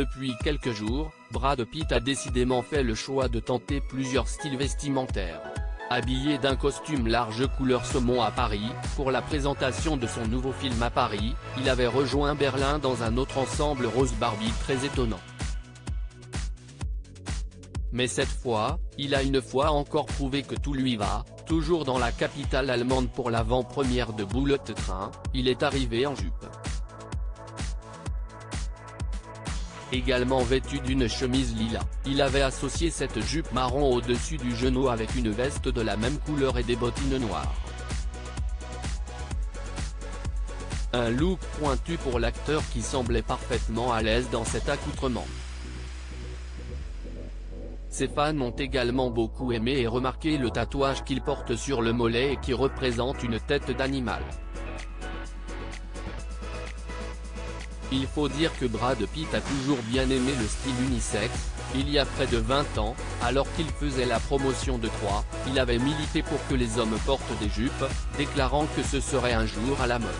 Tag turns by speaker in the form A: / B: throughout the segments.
A: Depuis quelques jours, Brad Pitt a décidément fait le choix de tenter plusieurs styles vestimentaires. Habillé d'un costume large couleur saumon à Paris, pour la présentation de son nouveau film à Paris, il avait rejoint Berlin dans un autre ensemble rose Barbie très étonnant. Mais cette fois, il a une fois encore prouvé que tout lui va, toujours dans la capitale allemande pour l'avant-première de Bullet Train, il est arrivé en jupe. Également vêtu d'une chemise lilas, il avait associé cette jupe marron au-dessus du genou avec une veste de la même couleur et des bottines noires. Un look pointu pour l'acteur qui semblait parfaitement à l'aise dans cet accoutrement. Ses fans ont également beaucoup aimé et remarqué le tatouage qu'il porte sur le mollet et qui représente une tête d'animal. Il faut dire que Brad Pitt a toujours bien aimé le style unisexe. Il y a près de 20 ans, alors qu'il faisait la promotion de Troy, il avait milité pour que les hommes portent des jupes, déclarant que ce serait un jour à la mode.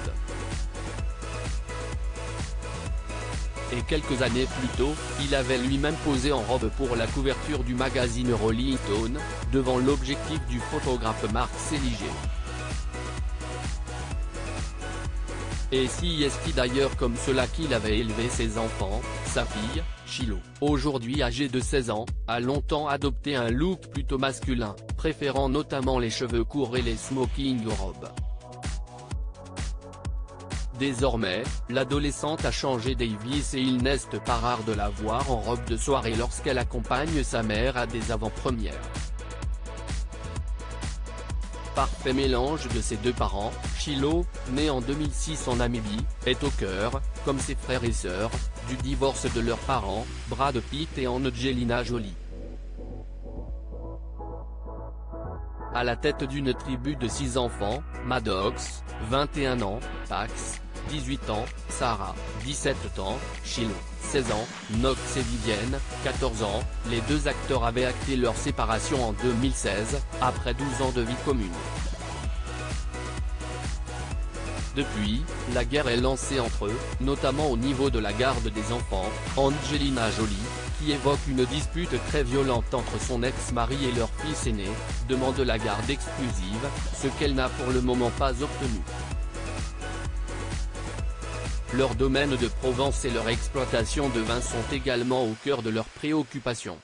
A: Et quelques années plus tôt, il avait lui-même posé en robe pour la couverture du magazine Rolling Stone, devant l'objectif du photographe Marc Seliger. Et si est-il d'ailleurs comme cela qu'il avait élevé ses enfants, sa fille, Shiloh, aujourd'hui âgée de 16 ans, a longtemps adopté un look plutôt masculin, préférant notamment les cheveux courts et les smoking robes. Désormais, l'adolescente a changé Davis et il n'est pas rare de la voir en robe de soirée lorsqu'elle accompagne sa mère à des avant-premières. Parfait mélange de ses deux parents, Shiloh, née en 2006 en Namibie, est au cœur, comme ses frères et sœurs, du divorce de leurs parents, Brad Pitt et Angelina Jolie. À la tête d'une tribu de 6 enfants, Maddox, 21 ans, Pax, 18 ans, Sarah, 17 ans, Shiloh, 16 ans, Knox et Vivienne, 14 ans, les deux acteurs avaient acté leur séparation en 2016, après 12 ans de vie commune. Depuis, la guerre est lancée entre eux, notamment au niveau de la garde des enfants. Angelina Jolie, qui évoque une dispute très violente entre son ex-mari et leur fils aîné, demande la garde exclusive, ce qu'elle n'a pour le moment pas obtenu. Leur domaine de Provence et leur exploitation de vin sont également au cœur de leurs préoccupations.